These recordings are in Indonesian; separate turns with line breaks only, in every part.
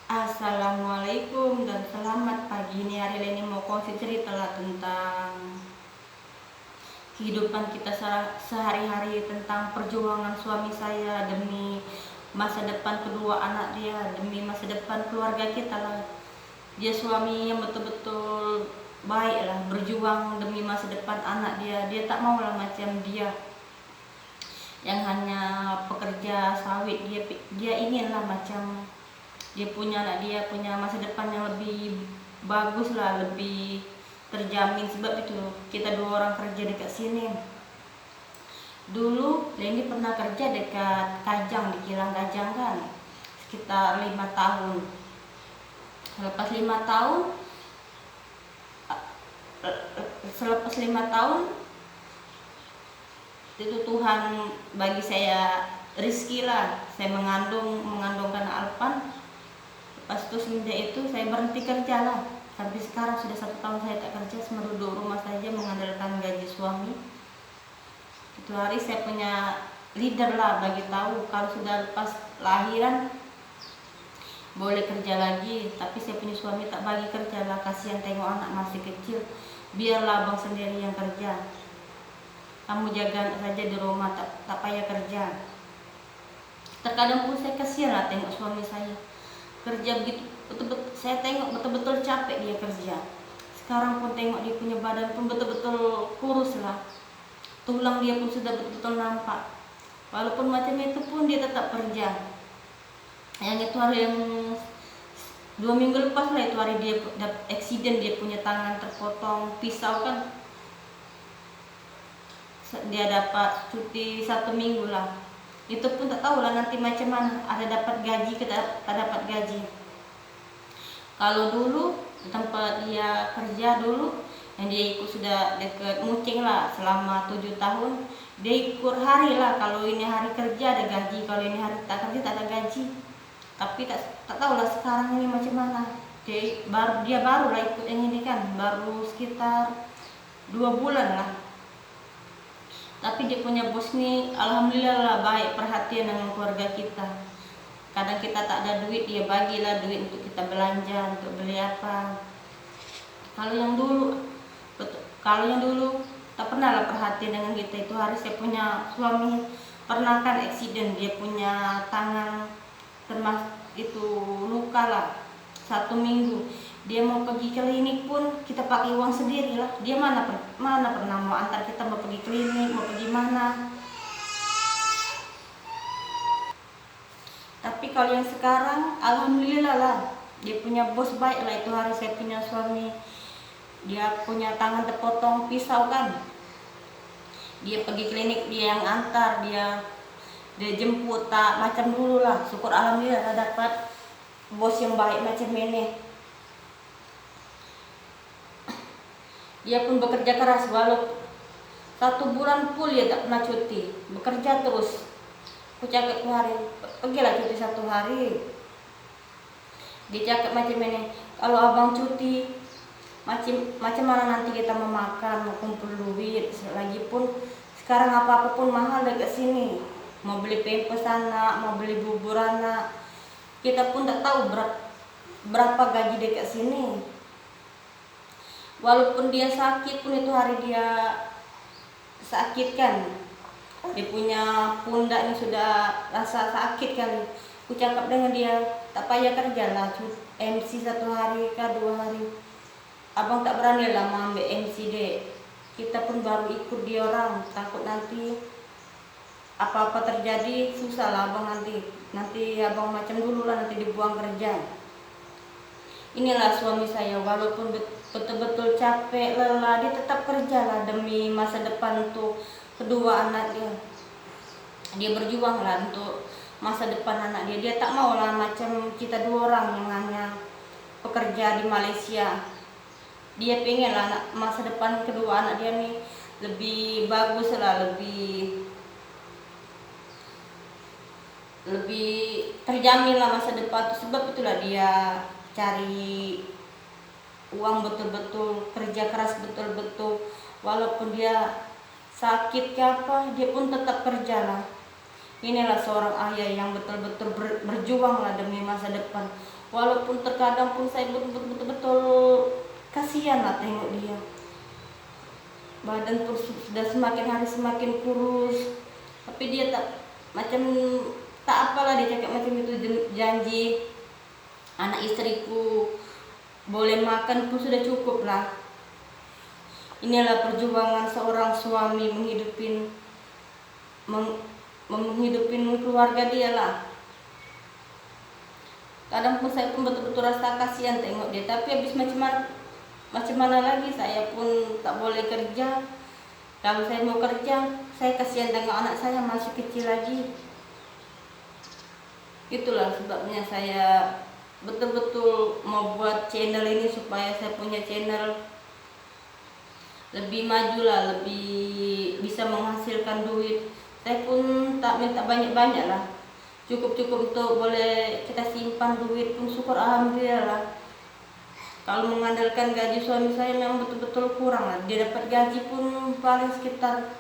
Assalamualaikum dan selamat pagi. Ini hari ini mau kongsi cerita lah tentang kehidupan kita sehari-hari, tentang perjuangan suami saya demi masa depan kedua anak dia, demi masa depan keluarga kita lah. Dia suami yang betul-betul baik lah, berjuang demi masa depan anak dia. Dia tak mau lah macam dia yang hanya pekerja sawit. Dia ingin lah macam dia punya anak, dia punya masa depan yang lebih bagus lah, lebih terjamin. Sebab itu kita dua orang kerja dekat sini. Dulu Leni pernah kerja dekat Kajang, di Kilang Kajang kan, sekitar 5 tahun. Selepas 5 tahun itu Tuhan bagi saya rezeki lah. Saya mengandungkan Alpan. Pas itu semenjak itu saya berhenti kerja lah. Sampai sekarang sudah 1 tahun saya tak kerja, cuma duduk rumah saja mengandalkan gaji suami. Itu hari saya punya leader lah bagi tahu kalau sudah lepas lahiran boleh kerja lagi. Tapi saya punya suami tak bagi kerja lah, kasihan tengok anak masih kecil. Biarlah abang sendiri yang kerja. Kamu jaga anak saja di rumah, tak payah kerja. Terkadang pun saya kasihan lah tengok suami saya kerja begitu, betul-betul saya tengok betul-betul capek dia kerja. Sekarang pun tengok dia punya badan pun betul-betul kurus lah, tulang dia pun sudah betul-betul nampak. Walaupun macam itu pun dia tetap kerja. Yang itu hari yang 2 minggu lepas lah, itu hari dia dapat eksiden, dia punya tangan terpotong pisau kan. Dia dapat cuti 1 minggu lah. Itu pun tak tahu lah nanti macam mana, ada dapat gaji ke tak dapat gaji. Kalau dulu di tempat dia kerja dulu, yang dia ikut sudah dekat Mucing lah selama 7 tahun, dia ikut hari lah. Kalau ini hari kerja ada gaji, kalau ini hari tak kerja tak ada gaji. Tapi tak tahu lah sekarang ini macam mana. Dia baru lah ikut yang ini kan, baru sekitar 2 bulan lah. Tapi dia punya bos nih alhamdulillah lah baik, perhatian dengan keluarga kita. Kadang kita tak ada duit, dia bagilah duit untuk kita belanja, untuk beli apa. Kalau yang dulu tak pernah lah perhatian dengan kita. Itu hari saya punya suami pernah kan eksiden, dia punya tangan termasuk itu luka lah 1 minggu. Dia mau pergi klinik pun kita pakai uang sendiri lah. Dia mana pernah mau antar kita mau pergi klinik, mau pergi mana. Tapi kalau yang sekarang alhamdulillah lah, dia punya bos baik lah. Itu hari saya punya suami, dia punya tangan terpotong pisau kan, dia pergi klinik, dia yang antar, dia jemput, tak macam dulu lah. Syukur alhamdulillah dapat bos yang baik macam ini. Dia pun bekerja keras, walau 1 bulan full dia tak pernah cuti, bekerja terus. Aku cakap tuh hari, pergilah cuti 1 hari. Dia cakap macam ini, kalau abang cuti macam mana nanti kita mau makan, mau kumpul duit. Lagipun sekarang apa-apa pun mahal dekat sini. Mau beli pampers anak, mau beli bubur anak. Kita pun tak tahu berapa gaji dekat sini. Walaupun dia sakit pun, itu hari dia sakit kan, dia punya pundak ini sudah rasa sakit kali. Aku cakap dengan dia, tak payah kerja lah, MC 1 hari ke 2 hari. Abang tak berani lah mau ambil MC dek. Kita pun baru ikut dia orang, takut nanti apa-apa terjadi susah lah abang nanti abang macam dulu lah, nanti dibuang kerja. Inilah suami saya, walaupun betul-betul capek, lelah, dia tetap kerja lah demi masa depan untuk kedua anak dia. Dia berjuang lah untuk masa depan anak dia. Dia tak mau lah macam kita 2 orang yang hanya pekerja di Malaysia. Dia pengen lah masa depan kedua anak dia nih lebih bagus lah, lebih terjamin lah masa depan. Sebab itulah dia cari uang betul-betul, kerja keras betul-betul. Walaupun dia sakit ke apa, dia pun tetap kerja lah. Inilah seorang ayah yang betul-betul berjuang lah demi masa depan. Walaupun terkadang pun saya betul-betul kasihan lah tengok dia. Badan pun sudah semakin hari semakin kurus. Tapi dia tak macam tak apalah, dia cakap macam itu, janji anak istriku boleh makan pun sudah cukup lah. Inilah perjuangan seorang suami menghidupin keluarga dia lah. Kadang pun saya pun betul-betul rasa kasihan tengok dia, tapi habis macam mana lagi, saya pun tak boleh kerja. Kalau saya mau kerja, saya kasihan tengok anak saya masih kecil lagi. Itulah sebabnya saya betul-betul mau buat channel ini, supaya saya punya channel lebih maju lah, lebih bisa menghasilkan duit. Saya pun tak minta banyak-banyak lah, cukup-cukup untuk boleh kita simpan duit pun syukur alhamdulillah lah. Kalau mengandalkan gaji suami saya memang betul-betul kurang lah. Dia dapat gaji pun paling sekitar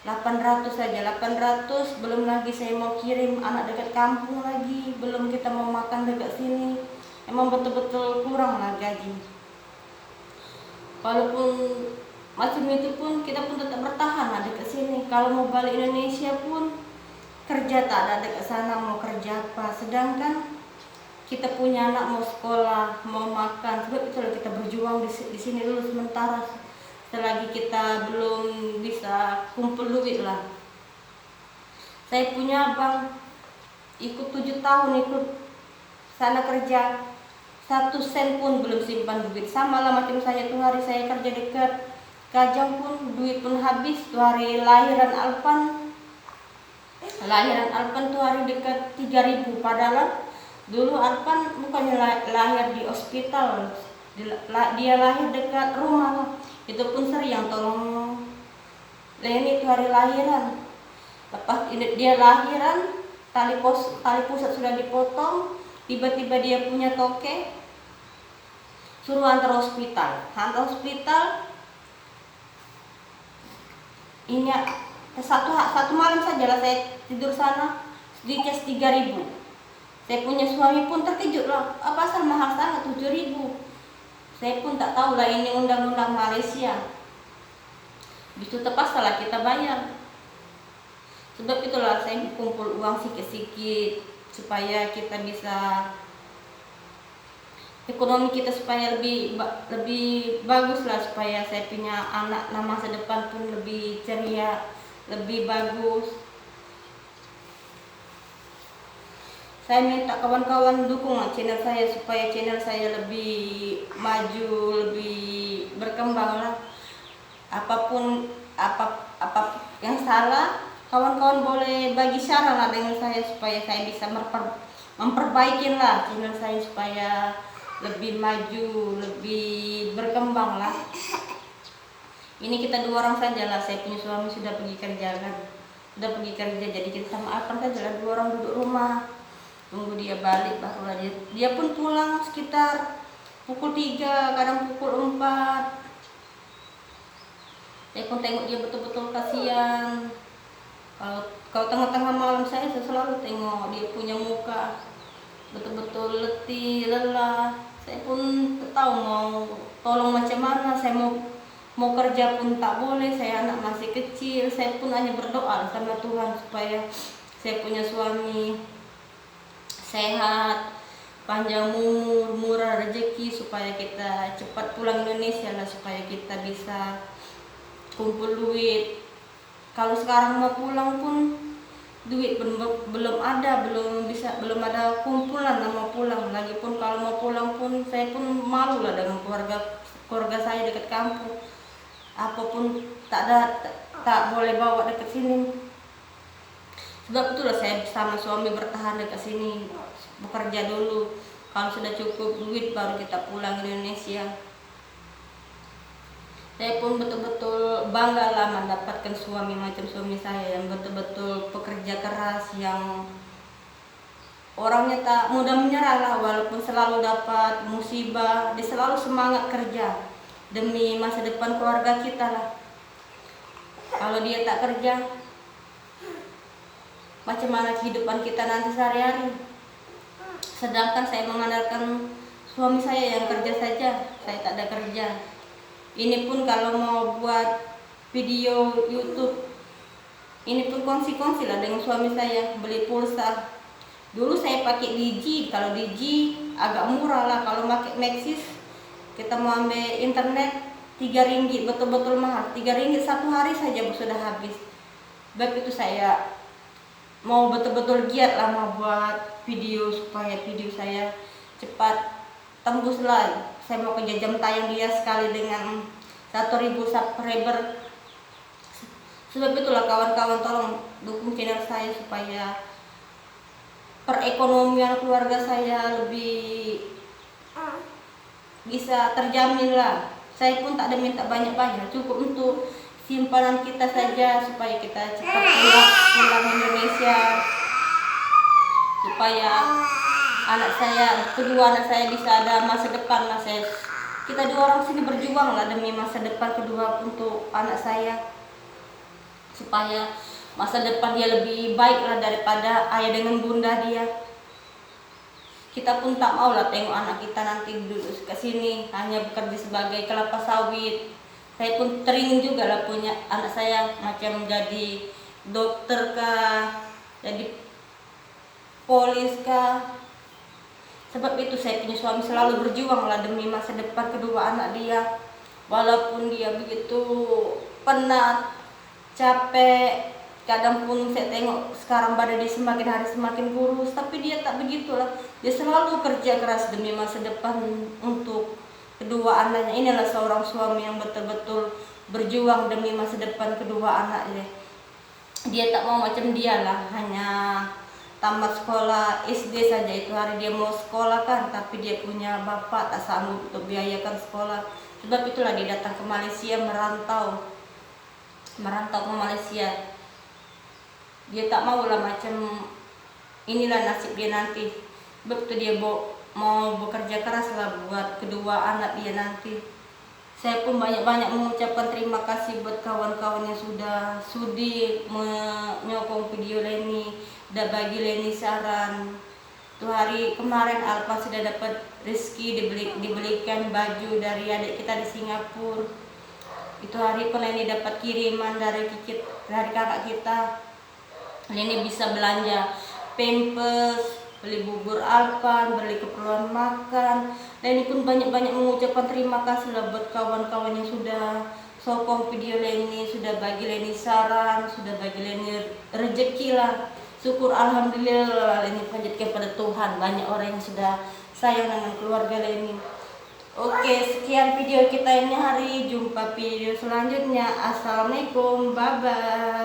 800 saja, 800, belum lagi saya mau kirim anak dekat kampung lagi, belum kita mau makan dekat sini. Emang betul-betul kurang lah gaji. Walaupun macam itu pun kita pun tetap bertahan ada ke sini. Kalau mau balik Indonesia pun kerja tak ada dekat sana, mau kerja apa. Sedangkan kita punya anak mau sekolah, mau makan. Sebab itulah kita berjuang di sini dulu sementara, selagi kita belum bisa kumpul duit lah. Saya punya abang ikut 7 tahun ikut sana kerja, 1 sen pun belum simpan duit. Sama lah macam saya tuh, hari saya kerja dekat Kajang pun duit pun habis. Tuh hari lahiran Alpan tuh hari dekat 3.000. Padahal dulu Alpan bukannya lahir di hospital, dia lahir dekat rumah. Itu pun Sri yang tolong Leni tuh hari lahiran. Lepas dia lahiran, tali pusat sudah dipotong, tiba-tiba dia punya toke, suruh antar hospital. Ini satu malam saja lah saya tidur sana, dicas 3.000. Saya punya suami pun terkejut lah, apa asal mahal sangat 7.000. Saya pun tak tahu lah ini undang-undang Malaysia. Itu terpaksa lah kita bayar. Sebab itulah saya kumpul uang sikit-sikit supaya kita bisa, ekonomi kita supaya lebih bagus lah, supaya saya punya anak masa depan pun lebih ceria, lebih bagus. Saya minta kawan-kawan dukung channel saya supaya channel saya lebih maju, lebih berkembang lah. Apapun yang salah, kawan-kawan boleh bagi saran lah dengan saya supaya saya bisa memperbaiki lah channel saya supaya lebih maju, lebih berkembang lah. Ini kita 2 orang saja lah, saya punya suami sudah pergi kerja kan, jadi kita sama Alpan saja lah, 2 orang duduk rumah tunggu dia balik, barulah dia pun pulang sekitar pukul 3, kadang pukul 4. Saya pun tengok dia betul-betul kasihan. Kalau tengah-tengah malam saya selalu tengok dia punya muka betul-betul letih, lelah. Saya pun tak tahu mau tolong macam mana. Saya mau kerja pun tak boleh, saya anak masih kecil. Saya pun hanya berdoa sama Tuhan supaya saya punya suami sehat, panjang umur, murah rezeki, supaya kita cepat pulang Indonesia lah, supaya kita bisa kumpul duit. Kalau sekarang mau pulang pun duit belum ada kumpulan mau pulang. Lagipun kalau mau pulang pun saya pun malu lah dengan keluarga saya dekat kampung. Apapun tak boleh bawa dekat sini. Sebab itulah saya sama suami bertahan dekat sini, bekerja dulu. Kalau sudah cukup duit baru kita pulang ke Indonesia. Saya pun betul-betul bangga lah mendapatkan suami macam suami saya, yang betul-betul pekerja keras, yang orangnya tak mudah menyerah lah, walaupun selalu dapat musibah, dia selalu semangat kerja demi masa depan keluarga kita lah. Kalau dia tak kerja, macam mana kehidupan kita nanti sehari-hari. Sedangkan saya mengandalkan suami saya yang kerja saja, saya tak ada kerja. Ini pun kalau mau buat video YouTube, ini pun kongsi-kongsi lah dengan suami saya, beli pulsa. Dulu saya pakai Digi, kalau Digi agak murah lah, kalau pakai Maxis kita mau ambil internet 3 ringgit, betul-betul mahal. 3 ringgit satu hari saja sudah habis. Sebab itu saya mau betul-betul giat lah mau buat video supaya video saya cepat tembus lah. Saya mau kerja jam tayang dia sekali dengan 1.000 subscriber. Sebab itulah kawan-kawan, tolong dukung channel saya supaya perekonomian keluarga saya lebih bisa terjamin lah. Saya pun tak ada minta banyak-banyak, cukup untuk simpanan kita saja supaya kita cepat pulang Indonesia, supaya kedua anak saya bisa ada masa depan lah. Kita dua orang sini berjuang lah demi masa depan kedua untuk anak saya, supaya masa depan dia lebih baik lah daripada ayah dengan bunda dia. Kita pun tak mau lah tengok anak kita nanti duduk ke sini hanya bekerja sebagai kelapa sawit. Saya pun teringin juga lah punya anak saya macam jadi dokter kah, jadi polis kah. Sebab itu saya punya suami selalu berjuang lah demi masa depan kedua anak dia. Walaupun dia begitu penat, capek, kadang pun saya tengok sekarang badan dia semakin hari semakin kurus, tapi dia tak begitulah. Dia selalu kerja keras demi masa depan untuk kedua anaknya. Inilah seorang suami yang betul-betul berjuang demi masa depan kedua anaknya. Dia tak mau macam dia lah, hanya tamat sekolah SD saja itu hari dia mau sekolah kan, tapi dia punya bapak tak sanggup untuk biayakan sekolah. Sebab itulah dia datang ke Malaysia, merantau ke Malaysia. Dia tak mau lah macam inilah nasib dia nanti. Betul dia mau bekerja keras lah buat kedua anak dia nanti. Saya pun banyak-banyak mengucapkan terima kasih buat kawan-kawan yang sudah sudi menyokong video Leni, udah bagi Leni saran. Tuh hari kemarin Alfa sudah dapat rezeki dibelikan baju dari adik kita di Singapura. Itu hari pun Leni dapat kiriman dari kakak kita. Leni bisa belanja pampers, beli bubur Alpan, beli keperluan makan. Leni pun banyak-banyak mengucapkan terima kasih lah buat kawan-kawan yang sudah sokong video Leni, sudah bagi Leni saran, sudah bagi Leni rezeki lah. Syukur alhamdulillah Leni panjatkan pada Tuhan, banyak orang yang sudah sayang dengan keluarga Leni. Oke, sekian video kita ini hari. Jumpa video selanjutnya. Assalamualaikum, bye bye.